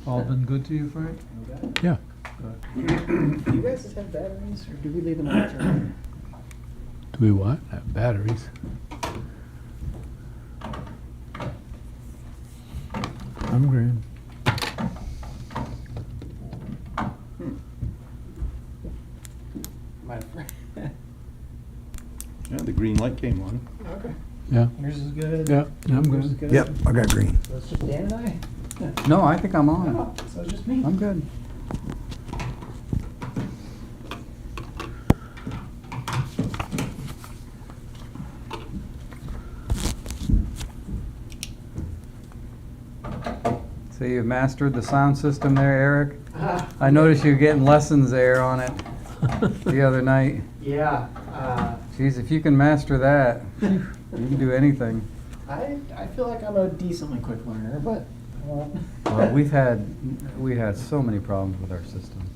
All been good to you, Frank? Yeah. Do you guys just have batteries, or do we leave them on the charger? Do we what? Have batteries? I'm green. My friend. Yeah, the green light came on. Okay. Yeah. Yours is good. Yeah, I'm Yours is good. good. Yep, I got green. So it's just Dan and I? No, I think I'm on. Oh, so it's just me. I'm good. So you've mastered the sound system there, Eric? I noticed you getting lessons there on it the other night. Yeah. Geez, if you can master that, you can do anything. I feel like I'm a decently quick learner, but I won't. Well, we had so many problems with our system,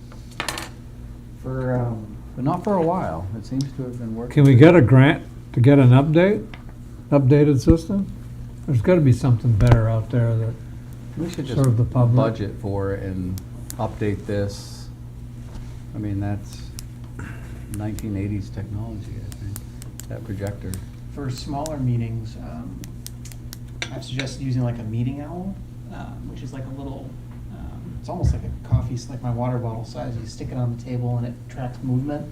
but not for a while. It seems to have been working. Can we get a grant to get an updated system? There's gotta be something better out there that, We should just serve the public. budget for it and update this. I mean, that's 1980s technology, I think, that projector. For smaller meetings, I've suggested using like a meeting owl, which is like a little, it's almost like a coffee, like my water bottle size. You stick it on the table and it tracks movement.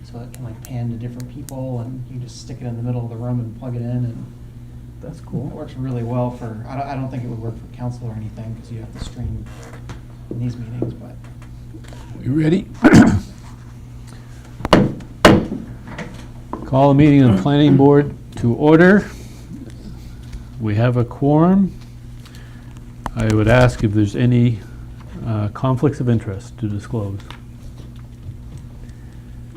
So it can like pan to different people, and you just stick it in the middle of the room and plug it in, and That's it cool. works really well for, I don't think it would work for council or anything, because you have to stream in these meetings, but. We ready? Call the meeting of the planning board to order. We have a quorum. I would ask if there's any conflicts of interest to disclose.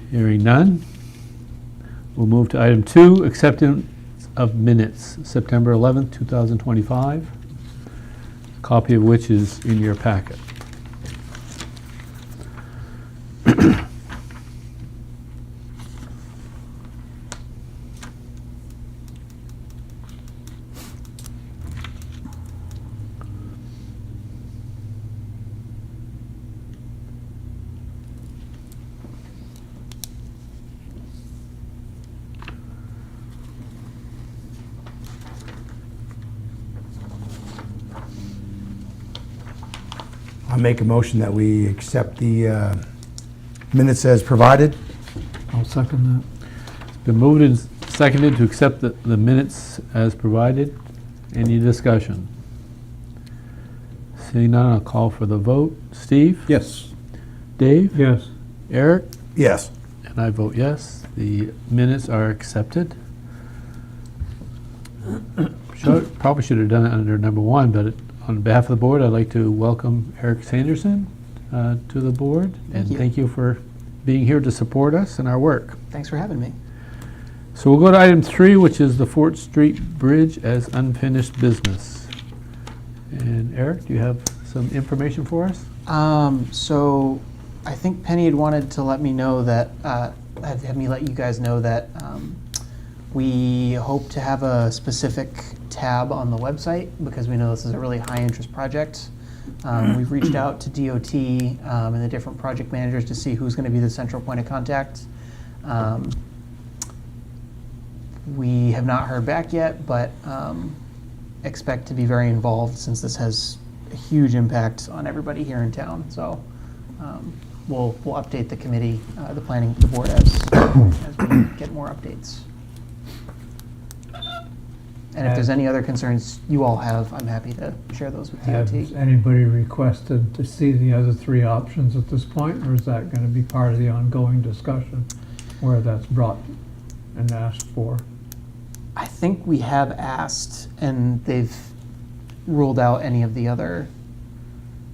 Hearing none. We'll move to item 2, acceptance of minutes, September 11th, 2025, a copy of which is in your packet. I make a motion that we accept the minutes as provided. I'll second that. Been moved and seconded to accept the minutes as provided. Any discussion? Seeing none, I'll call for the vote. Steve? Yes. Dave? Yes. Eric? Yes. And I vote yes. The minutes are accepted. Probably should have done it under number 1, but on behalf of the board, I'd like to welcome Eric Sanderson to the board. Thank you. Thank you for being here to support us in our work. Thanks for having me. So we'll go to item 3, which is the Fort Street Bridge as unfinished business. And Eric, do you have some information for us? So I think Penny had wanted to let me know that, have me let you guys know that we hope to have a specific tab on the website, because we know this is a really high interest project. We've reached out to DOT and the different project managers to see who's going to be the central point of contact. We have not heard back yet, but expect to be very involved, since this has a huge impact on everybody here in town. So we'll update the committee, the board as we get more updates. And if there's any other concerns you all have, I'm happy to share those with Has DOT. anybody requested to see the other 3 options at this point, or is that gonna be part of the ongoing discussion where that's brought and asked for? I think we have asked, and they've ruled out any of the other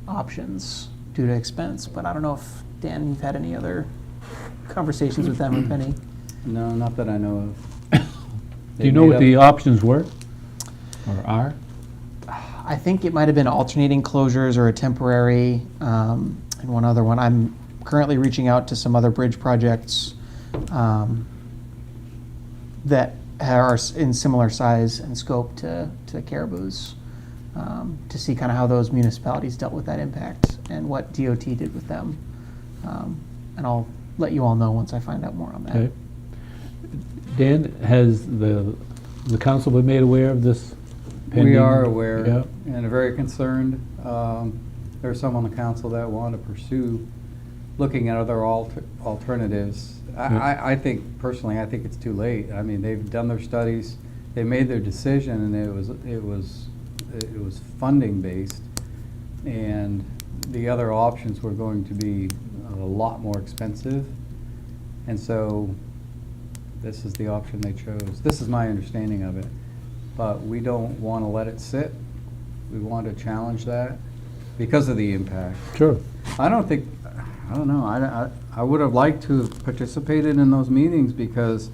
options due to expense, but I don't know if, Dan, you've had any other conversations with them or Penny? No, not that I know of. Do you know what the options were, or are? I think it might have been alternating closures or a temporary, and one other one. I'm currently reaching out to some other bridge projects that are in similar size and scope to Caribou's. to see kind of how those municipalities dealt with that impact and what DOT did with them. And I'll let you all know once I find out more on that. Okay. Dan, has the council been made aware of this pending? We are aware Yeah. and are very concerned. There's some on the council that want to pursue looking at other alternatives. I think, personally, I think it's too late. I mean, they've done their studies, they made their decision, and it was funding based, and the other options were going to be a lot more expensive, and so this is the option they chose. This is my understanding of it, but we don't want to let it sit. We want to challenge that because of the impact. Sure. I don't know, I would have liked to have participated in those meetings because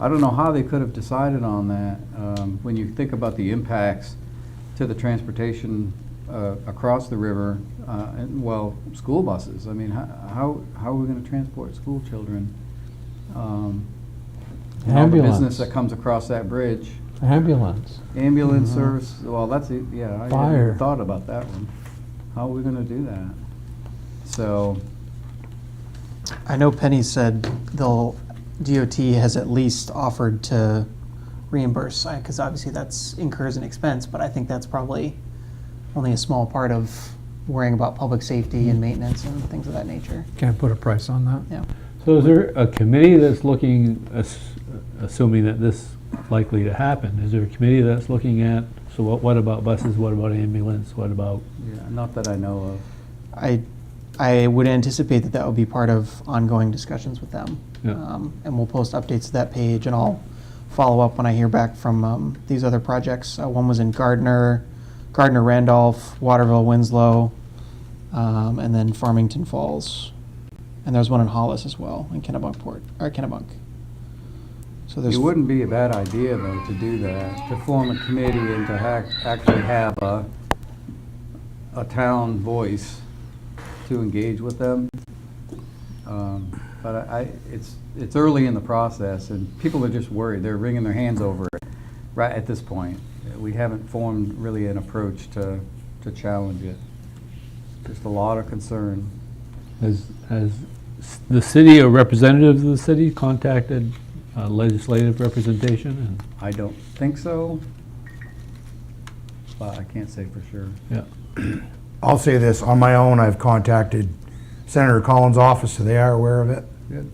I don't know how they could have decided on that. When you think about the impacts to the transportation across the river, and, well, school buses. I mean, how are we going to transport school children? And all the Ambulance. business that comes across that bridge. Ambulance. Ambulance service, well, that's, yeah, I hadn't Fire. even thought about that one. How are we going to do that? So, I know Penny said DOT has at least offered to reimburse, because obviously that's incurs an expense, but I think that's probably only a small part of worrying about public safety and maintenance and things of that nature. Can't put a price on that. Yeah. So is there a committee that's looking, assuming that this is likely to happen, is there a committee that's looking at, so what about buses, what about ambulance, what about? yeah, not that I know of. I would anticipate that would be part of ongoing discussions with them. Yeah. And we'll post updates to that page, and I'll follow up when I hear back from these other projects. One was in Gardner, Randolph, Waterville, Winslow, and then Farmington Falls. And there's one in Hollis as well, in Kennebunk. So there's It wouldn't be a bad idea, though, to do that, to form a committee and to actually have a town voice to engage with them. But it's early in the process, and people are just worried. They're wringing their hands over it right at this point. We haven't formed really an approach to challenge it. Just a lot of concern. Has the city or representatives of the city contacted legislative representation? And I don't think so, but I can't say for sure. yeah. I'll say this, on my own, I've contacted Senator Collins' office, so they are aware of it. Good.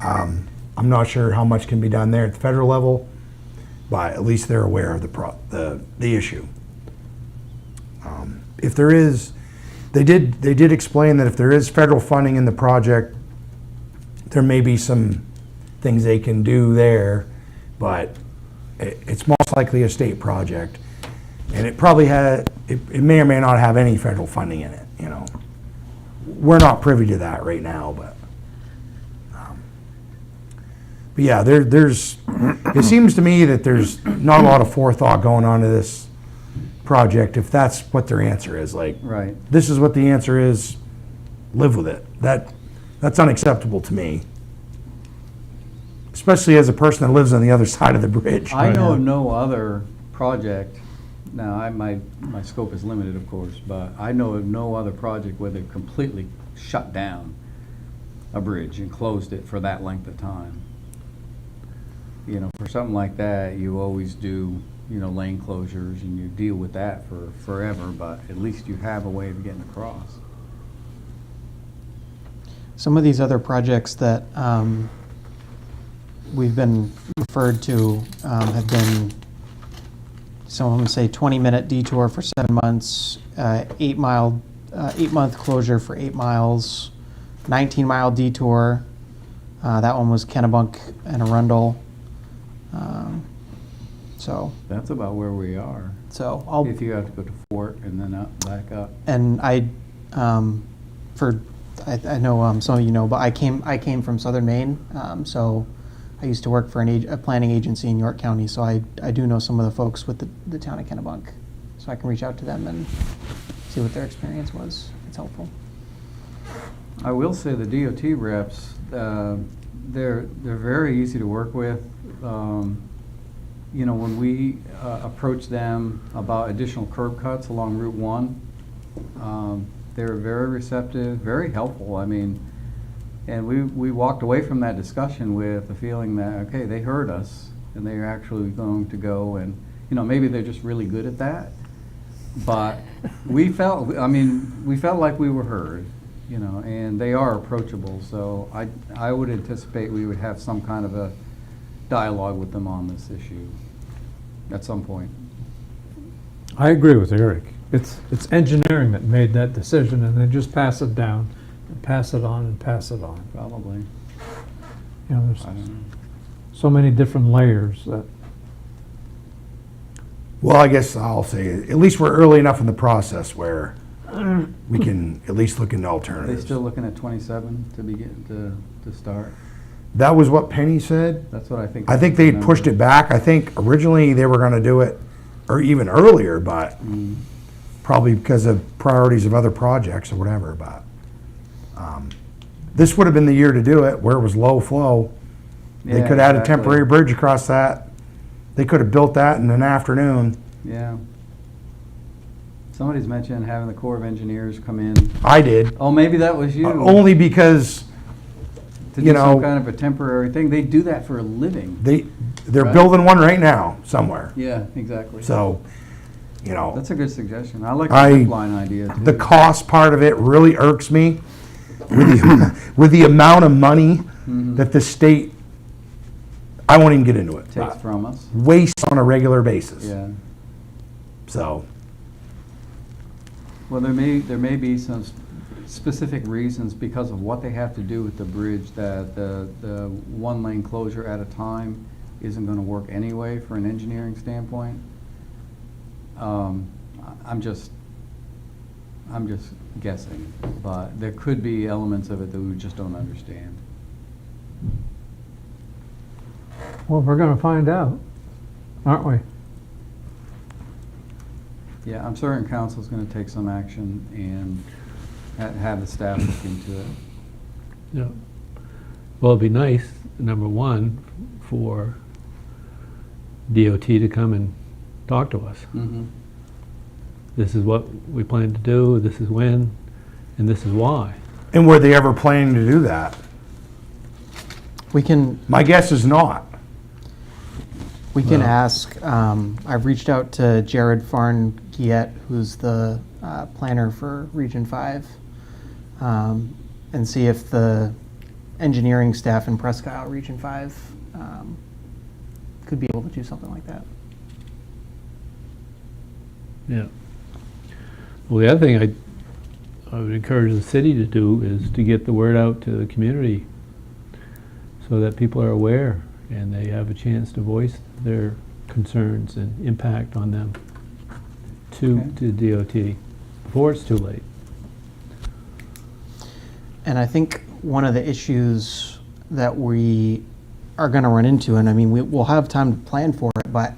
I'm not sure how much can be done there at the federal level, but at least they're aware of the issue. If there is, they did explain that if there is federal funding in the project, there may be some things they can do there, but it's most likely a state project. And it probably it may or may not have any federal funding in it, you know. We're not privy to that right now, but yeah, there's, it seems to me that there's not a lot of forethought going on to this project, if that's what their answer is. Like, Right. this is what the answer is, live with it. That's unacceptable to me. Especially as a person that lives on the other side of the bridge. I know of no other project, now my scope is limited, of course, but I know of no other project where they've completely shut down a bridge and closed it for that length of time. You know, for something like that, you always do, you know, lane closures, and you deal with that for forever, but at least you have a way of getting across. some of these other projects that we've been referred to have been, some of them say 20-minute detour for 7 months, 8-month closure for 8 miles, 19-mile detour. That one was Kennebunk and Arundel. So That's about where we are. I'll, If you have to go to Fort and then up, back up. and I know some of you know, but I came from Southern Maine, so I used to work for a planning agency in York County, so I do know some of the folks with the town of Kennebunk, so I can reach out to them and see what their experience was. It's helpful. I will say the DOT reps, they're very easy to work with. you know, when we approached them about additional curb cuts along Route 1, they were very receptive, very helpful. I mean, and we walked away from that discussion with the feeling that, okay, they heard us, and they're actually going to go and, you know, maybe they're just really good at that. But we felt like we were heard, you know, and they are approachable. So I would anticipate we would have some kind of a dialogue with them on this issue at some point. I agree with Eric. It's engineering that made that decision, and they just pass it down, and pass it on, and pass it on. Probably. You know, I there's don't know. so many different layers that, Well, I guess I'll say, at least we're early enough in the process where we can at least look into Are they alternatives. still looking at 27 to begin to start? That was what Penny said. That's what I think. I think they pushed it back. I think originally they were gonna do it, or even earlier, but probably because of priorities of other projects or whatever, but this would have been the year to do it, where it was low flow. They Yeah, could add a exactly. temporary bridge across that. They could have built that in an afternoon. Yeah. Somebody's mentioned having the Corps of Engineers come in. I did, Oh, maybe that was you. only because To you do know- some kind of a temporary thing. They do that for a living. they're Right. building one right now somewhere. Yeah, exactly. So, you know, That's a good suggestion. I like the I- zip line idea too. the cost part of it really irks me with the amount of money Mhm. that the state, I won't even get into it, Takes from us. wastes on a regular basis. Yeah. So, Well, there may be some specific reasons because of what they have to do with the bridge that the one lane closure at a time isn't going to work anyway for an engineering standpoint. I'm just guessing, but there could be elements of it that we just don't understand. well, we're gonna find out, aren't we? Yeah, I'm certain council's going to take some action and have the staff look into it. Yeah. Well, it'd be nice, number one, for DOT to come and talk to us. Mm-hmm. This is what we plan to do, this is when, and this is why. and were they ever planning to do that? We can My guess is not. We can ask, I've reached out to Jared Farn-Giet, who's the planner for Region 5, and see if the engineering staff in Presque Isle Region 5 could be able to do something like that. Yeah. Well, the other thing I would encourage the city to do is to get the word out to the community so that people are aware and they have a chance to voice their concerns and impact on them to DOT before it's too late. And I think one of the issues that we are going to run into, and I mean, we'll have time to plan for it, but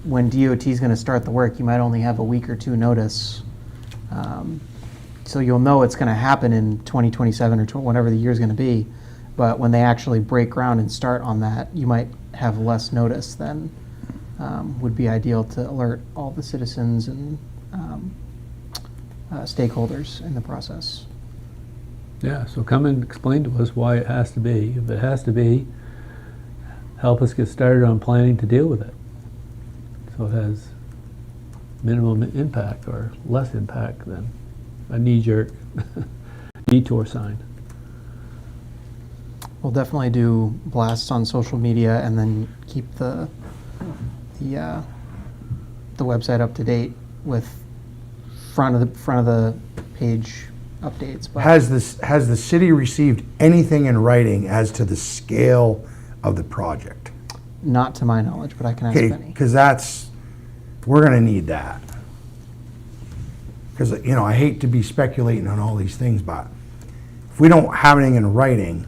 when DOT is going to start the work, you might only have a week or two notice. So you'll know it's going to happen in 2027 or whatever the year is going to be. But when they actually break ground and start on that, you might have less notice than would be ideal to alert all the citizens and stakeholders in the process. Yeah, so come and explain to us why it has to be. If it has to be, help us get started on planning to deal with it. So it has minimum impact or less impact than a knee-jerk detour sign. We'll definitely do blasts on social media and then keep the website up to date with front of the page updates. But Has the city received anything in writing as to the scale of the project? not to my knowledge, but I can ask Okay, Benny. because we're gonna need that. Because, you know, I hate to be speculating on all these things, but if we don't have anything in writing,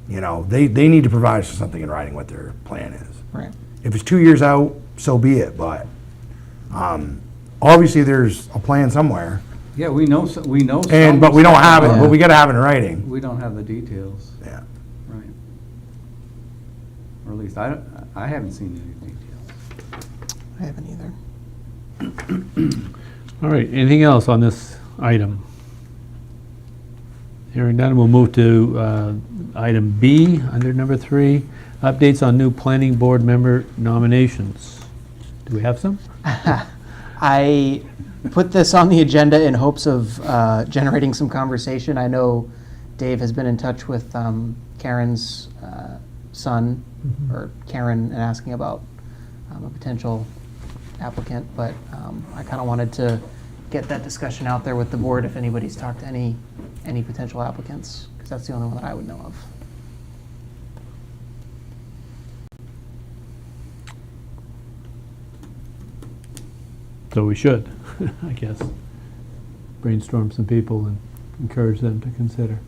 you know, they need to provide us with something in writing what their plan is. Right. If it's 2 years out, so be it, but obviously there's a plan somewhere. Yeah, we know some. But we don't have it, Yeah. but we gotta have it in writing. We don't have the details. Yeah. Right. Or at least I haven't seen any details. I haven't either. All right, anything else on this item? Hearing none, we'll move to item B, under number 3, updates on new planning board member nominations. Do we have some? I put this on the agenda in hopes of generating some conversation. I know Dave has been in touch with Karen's son, or Karen, and asking about a potential applicant, but I kind of wanted to get that discussion out there with the board if anybody's talked to any potential applicants, because that's the only one that I would know of. So we should, I guess, brainstorm some people and encourage them to consider.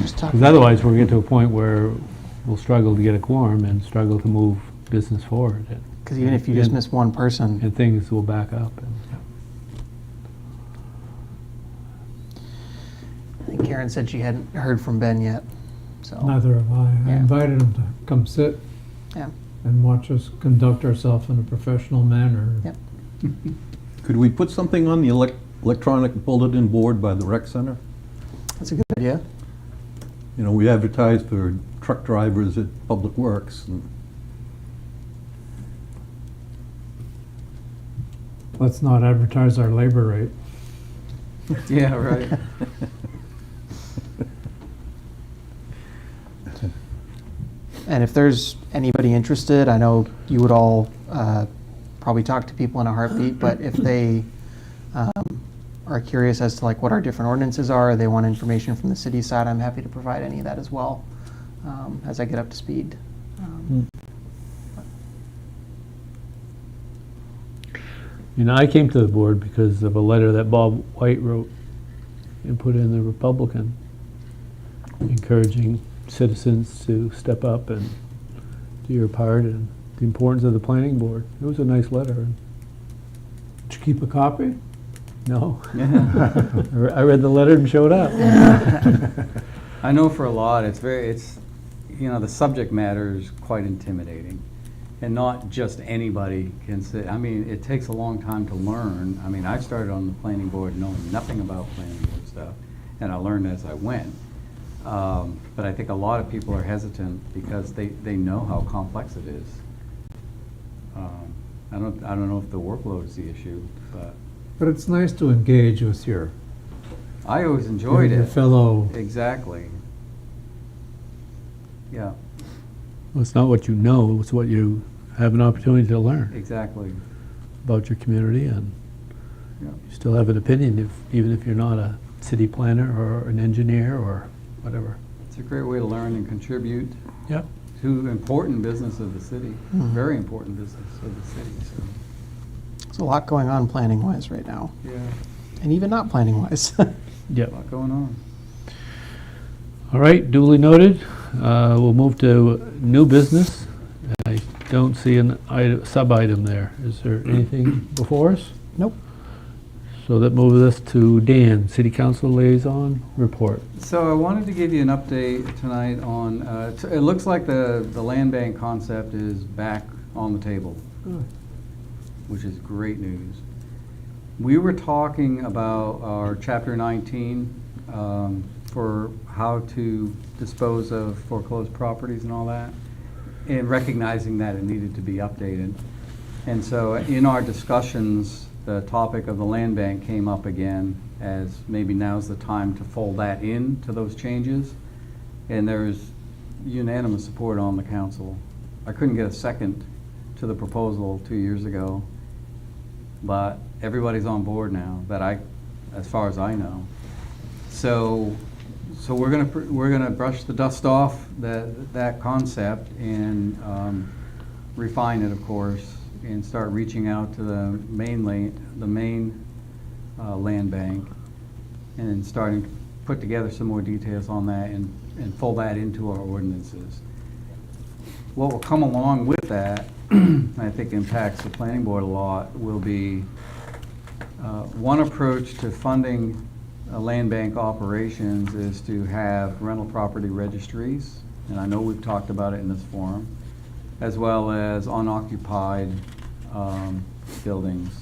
Just talk- Because otherwise, we'll get to a point where we'll struggle to get a quorum and struggle to move business forward, Because even if you just miss one person, and things will back up. I think Karen said she hadn't heard from Ben yet, so. Neither have I. I Yeah. invited him to come sit Yeah. and watch us conduct ourselves in a professional manner. Yep. Could we put something on the electronic bulletin board by the rec center? That's a good idea. You know, we advertise for truck drivers at Public Works. And Let's not advertise our labor rate. Yeah, right. And if there's anybody interested, I know you would all probably talk to people in a heartbeat, but if they are curious as to like what our different ordinances are, or they want information from the city side, I'm happy to provide any of that as well as I get up to speed. You know, I came to the board because of a letter that Bob White wrote and put in the Republican, encouraging citizens to step up and do your part and the importance of the planning board. It was a nice letter. Did you keep a copy? No, I read the letter and showed up. I know for a lot, you know, the subject matter is quite intimidating. And not just anybody can sit, I mean, it takes a long time to learn. I mean, I started on the planning board knowing nothing about planning board stuff, and I learned as I went. But I think a lot of people are hesitant because they know how complex it is. I don't know if the workload is the issue, but But it's nice to engage with your I always enjoyed your it. fellow. Exactly. Yeah, Well, it's not what you know, it's what you have an opportunity to learn exactly. about your community, and Yeah. you still have an opinion, even if you're not a city planner or an engineer or whatever. It's a great way to learn and contribute Yep. to important business of the city, very important business of the city. So, There's a lot going on planning-wise right now, yeah, and even not planning-wise. Yep. a lot going on. All right, duly noted. We'll move to new business. I don't see an item, sub-item there. Is there anything before us? Nope. So that moves us to Dan, City Council Liaison Report. So I wanted to give you an update tonight on, it looks like the land bank concept is back on the table, which is great news. We were talking about our Chapter 19 for how to dispose of foreclosed properties and all that, and recognizing that it needed to be updated. And so in our discussions, the topic of the land bank came up again as maybe now's the time to fold that in to those changes. And there's unanimous support on the council. I couldn't get a second to the proposal 2 years ago, but everybody's on board now, as far as I know. So we're gonna brush the dust off that concept and refine it, of course, and start reaching out to the main land bank, and starting to put together some more details on that and fold that into our ordinances. What will come along with that, I think impacts the planning board a lot, will be one approach to funding land bank operations is to have rental property registries, and I know we've talked about it in this forum, as well as unoccupied buildings.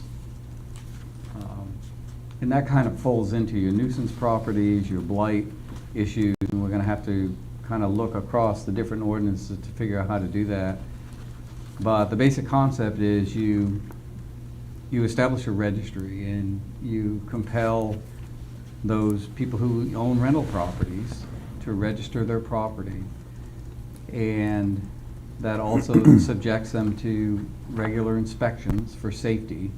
And that kind of folds into your nuisance properties, your blight issues, and we're gonna have to kind of look across the different ordinances to figure out how to do that. But the basic concept is you establish a registry and you compel those people who own rental properties to register their property. And that also subjects them to regular inspections for safety.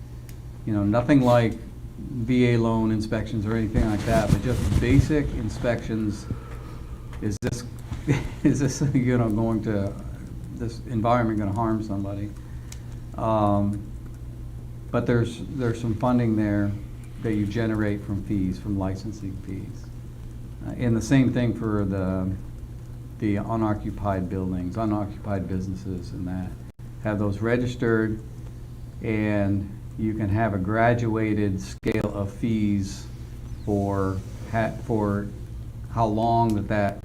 You know, nothing like VA loan inspections or anything like that, but just basic inspections. Is this, is this, you know, going to, this environment going to harm somebody? But there's some funding there that you generate from fees, from licensing fees. And the same thing for the unoccupied buildings, unoccupied businesses and that. Have those registered, and you can have a graduated scale of fees for how long that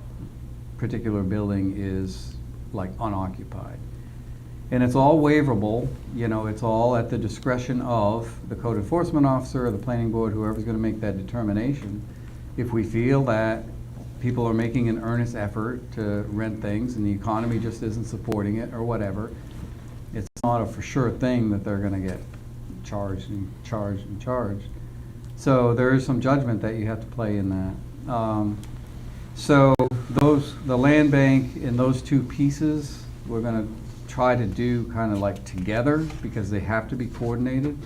particular building is like unoccupied. And it's all waiverable, you know, it's all at the discretion of the code enforcement officer or the planning board, whoever's gonna make that determination. If we feel that people are making an earnest effort to rent things and the economy just isn't supporting it or whatever, it's not a for sure thing that they're gonna get charged and charged and charged. So there is some judgment that you have to play in that. So the land bank in those two pieces, we're gonna try to do kind of like together because they have to be coordinated.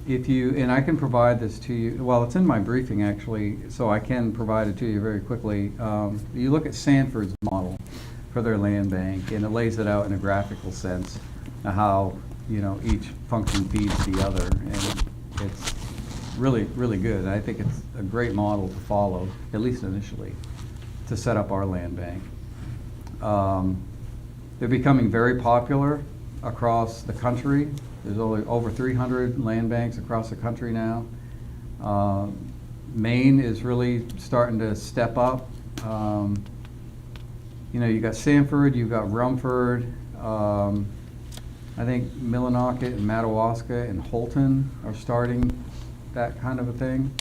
If you, and I can provide this to you, well, it's in my briefing actually, so I can provide it to you very quickly. You look at Sanford's model for their land bank, and it lays it out in a graphical sense of how, you know, each function feeds the other, and it's really, really good. I think it's a great model to follow, at least initially, to set up our land bank. They're becoming very popular across the country. There's only over 300 land banks across the country now. Maine is really starting to step up. You know, you got Sanford, you've got Rumford, I think Millinocket and Madawaska and Holton are starting that kind of a thing.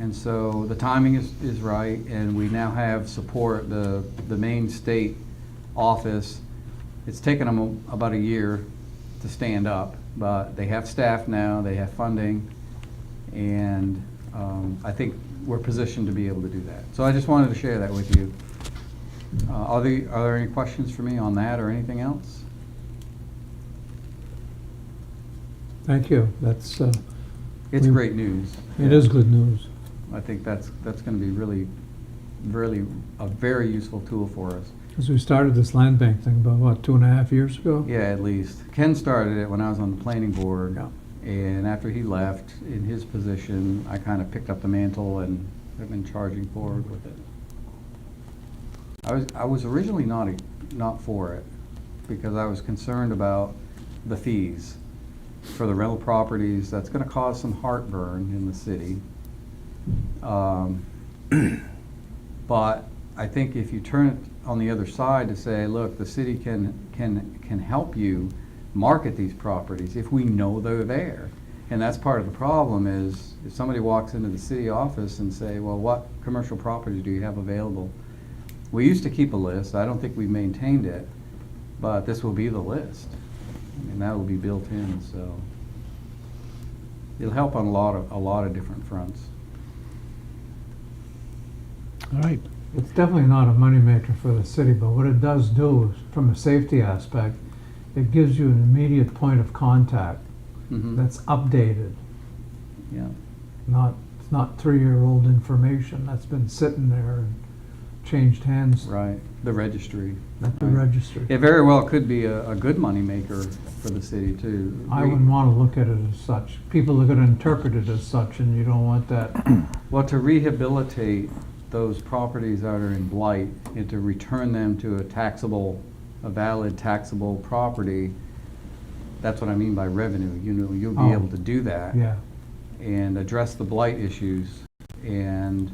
And so the timing is right, and we now have support. The Maine state office, it's taken them about a year to stand up, but they have staff now, they have funding, and I think we're positioned to be able to do that. So I just wanted to share that with you. Are there any questions for me on that or anything else? Thank you. That's, It's great news. it is good news. I think that's going to be really a very useful tool for us. Because we started this land bank thing about, what, 2.5 years ago? Yeah, at least. Ken started it when I was on the planning board. Yeah. And after he left, in his position, I kind of picked up the mantle and have been charging forward with it. I was originally not for it because I was concerned about the fees for the rental properties. That's going to cause some heartburn in the city. But I think if you turn it on the other side to say, look, the city can help you market these properties if we know they're there. And that's part of the problem is if somebody walks into the city office and say, well, what commercial properties do you have available? We used to keep a list. I don't think we maintained it, but this will be the list. And that will be built in, so it'll help on a lot of different fronts. All right. It's definitely not a moneymaker for the city, but what it does do is, from a safety aspect, it gives you an immediate point of contact that's updated. Yeah. It's not 3-year-old information that's been sitting there and changed hands Right, the registry. at the Right. registry. It very well could be a good moneymaker for the city too. I wouldn't want to look at it as such. People are going to interpret it as such, and you don't want that. Well, to rehabilitate those properties that are in blight and to return them to a valid taxable property, that's what I mean by revenue. You know, you'll be Oh. able to do that Yeah. and address the blight issues and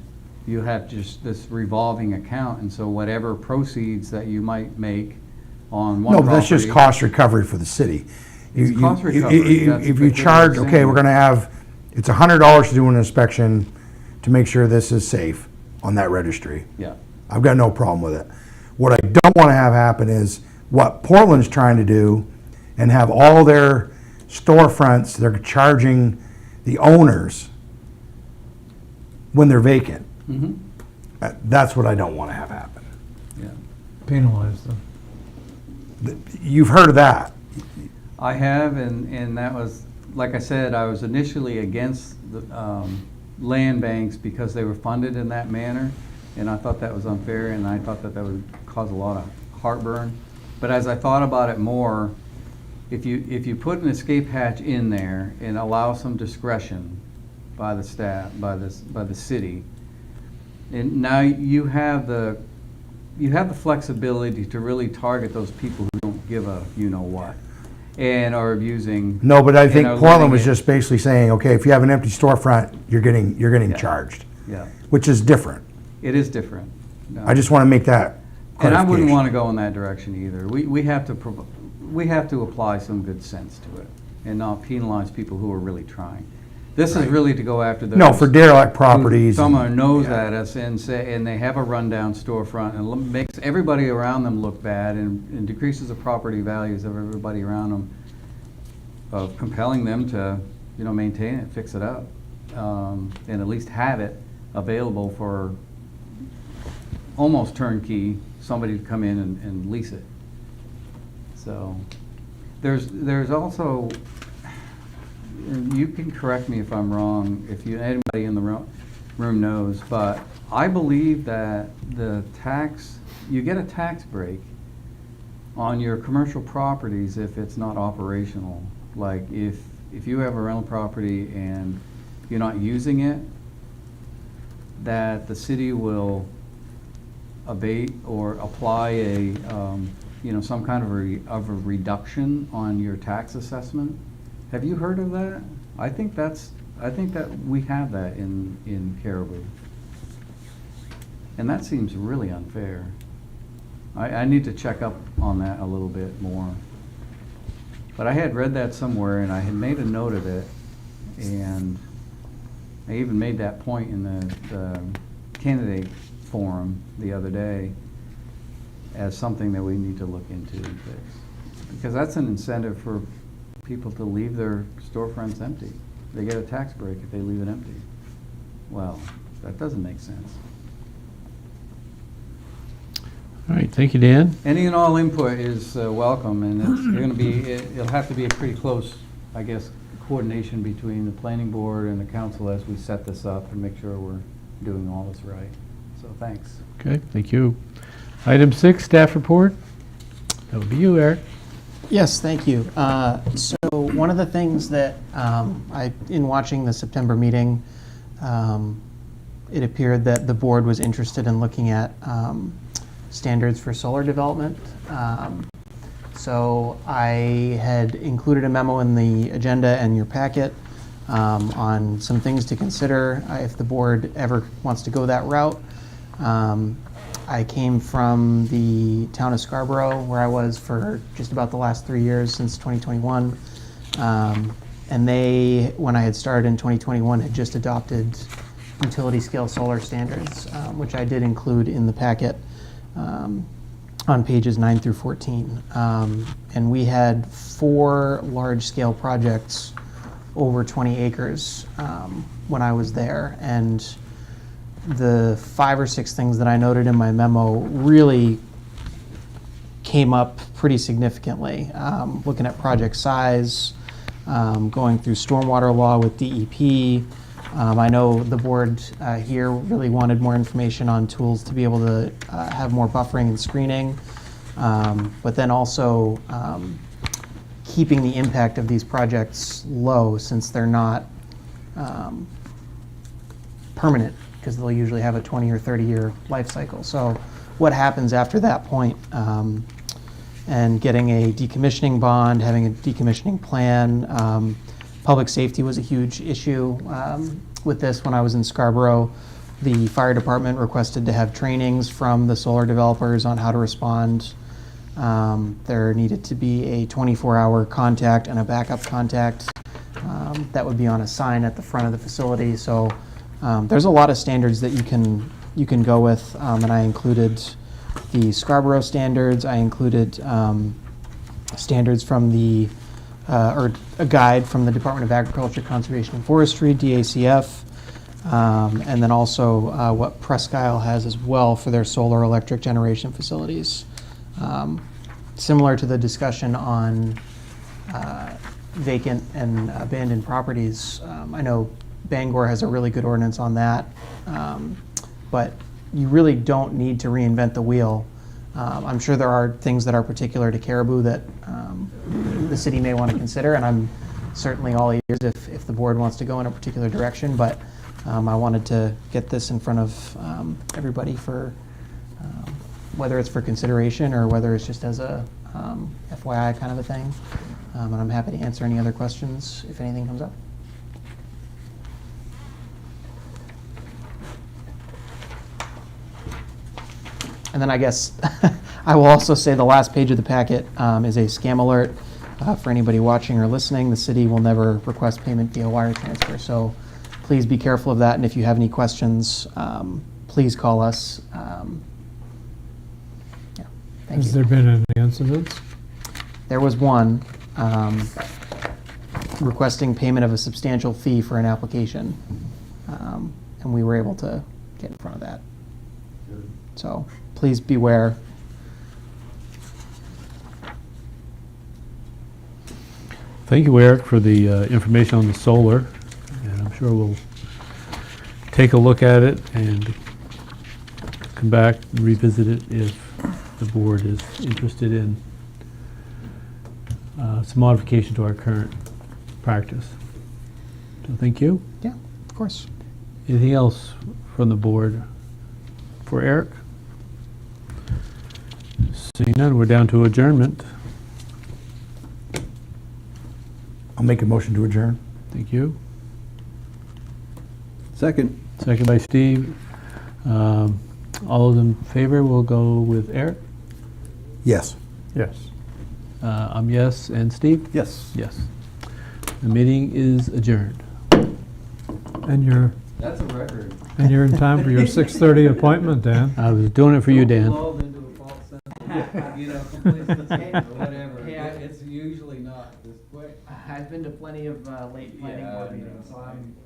you have just this revolving account, and so whatever proceeds that you might make on one No, property. but that's just cost recovery for the city. It's You- cost you- recovery, that's If what you they're charge, saying. okay, we're gonna have, it's $100 to do an inspection to make sure this is safe on that registry. Yeah, I've got no problem with it. What I don't want to have happen is what Portland's trying to do and have all their storefronts, they're charging the owners when they're vacant. mm-hmm, That's what I don't want to have happen. yeah. Penalize them. You've heard of that. I have, and that was, like I said, I was initially against the land banks because they were funded in that manner, and I thought that was unfair, and I thought that that would cause a lot of heartburn. But as I thought about it more, if you put an escape hatch in there and allow some discretion by the staff, by the city, and now you have the flexibility to really target those people who don't give a you-know-what and are abusing. No, but I and think are Portland letting was it- just basically saying, okay, if you have an empty storefront, you're getting Yeah. charged, Yeah, which is different. it is different. No. I just want to make that And I wouldn't clarification. want to go in that direction either. We have to apply some good sense to it and not penalize people who are really trying. This is really to go after those. No, for derelict properties. Someone knows Yeah. at us and they have a rundown storefront and makes everybody around them look bad and decreases the property values of everybody around them, of compelling them to, maintain it, fix it up, and at least have it available for almost turnkey, somebody to come in and lease it. So, there's also, and you can correct me if I'm wrong, if anybody in the room knows, but I believe that you get a tax break on your commercial properties if it's not operational. Like if you have a rental property and you're not using it, that the city will abate or apply some kind of a reduction on your tax assessment. Have you heard of that? I think that we have that in Caribou. And that seems really unfair. I need to check up on that a little bit more. But I had read that somewhere and I had made a note of it, and I even made that point in the candidate forum the other day as something that we need to look into and fix. Because that's an incentive for people to leave their storefronts empty. They get a tax break if they leave it empty. Well, that doesn't make sense. All right, thank you, Dan. Any and all input is welcome, and it'll have to be a pretty close, I guess, coordination between the planning board and the council as we set this up and make sure we're doing all this right. So thanks. Okay, thank you. Item 6, staff report. That would be you, Eric. Yes, thank you. So one of the things that in watching the September meeting, it appeared that the board was interested in looking at standards for solar development. So I had included a memo in the agenda and your packet on some things to consider if the board ever wants to go that route. I came from the town of Scarborough, where I was for just about the last 3 years since 2021. And they, when I had started in 2021, had just adopted utility scale solar standards, which I did include in the packet on pages 9 through 14. And we had 4 large scale projects over 20 acres when I was there. And the 5 or 6 things that I noted in my memo really came up pretty significantly. Looking at project size, going through stormwater law with DEP. I know the board here really wanted more information on tools to be able to have more buffering and screening, but then also keeping the impact of these projects low, since they're not permanent, because they'll usually have a 20 or 30 year life cycle. So what happens after that point? And getting a decommissioning bond, having a decommissioning plan. Public safety was a huge issue with this when I was in Scarborough. The fire department requested to have trainings from the solar developers on how to respond. There needed to be a 24-hour contact and a backup contact. That would be on a sign at the front of the facility. So there's a lot of standards that you can go with, and I included the Scarborough standards. I included standards from the or a guide from the Department of Agriculture, Conservation and Forestry, DACF, and then also what Presque Isle has as well for their solar electric generation facilities. Similar to the discussion on vacant and abandoned properties, I know Bangor has a really good ordinance on that, but you really don't need to reinvent the wheel. I'm sure there are things that are particular to Caribou that the city may want to consider, and I'm certainly all ears if the board wants to go in a particular direction, but I wanted to get this in front of everybody for whether it's for consideration or whether it's just as a FYI kind of a thing. And I'm happy to answer any other questions if anything comes up. And then I guess I will also say the last page of the packet is a scam alert for anybody watching or listening. The city will never request payment via wire transfer, so please be careful of that. And if you have any questions, please call us. Yeah, thank Has you. there been any incidents? There was one requesting payment of a substantial fee for an application, and we were able to get in front of that. So please beware. Thank you, Eric, for the information on the solar, and I'm sure we'll take a look at it and come back and revisit it if the board is interested in some modification to our current practice. So thank you. Yeah, of course. Anything else from the board for Eric? Seeing none, we're down to adjournment. I'll make a motion to adjourn. Thank you. Second. Second by Steve. All those in favor, we'll go with Eric. Yes. Yes. I'm yes, and Steve? Yes. Yes. The meeting is adjourned. And you're That's a record. in time for your 6:30 appointment, Dan. I was doing it for you, Dan. Lulled into a false sense of, you know, complacency or whatever. Hey, It's usually not this quick. I've been to plenty of late planning Yeah, board I know. meetings, so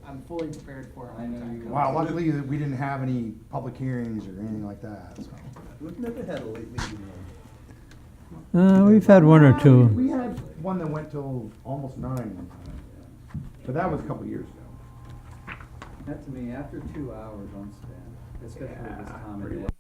I'm fully prepared for it. I know you will. Wow, luckily we didn't have any public hearings or anything like that, so. We've never had a late meeting. We've had one or two. We had one that went till almost 9 one time, but that was a couple years ago. That to me, after 2 hours on spend, especially this time of day.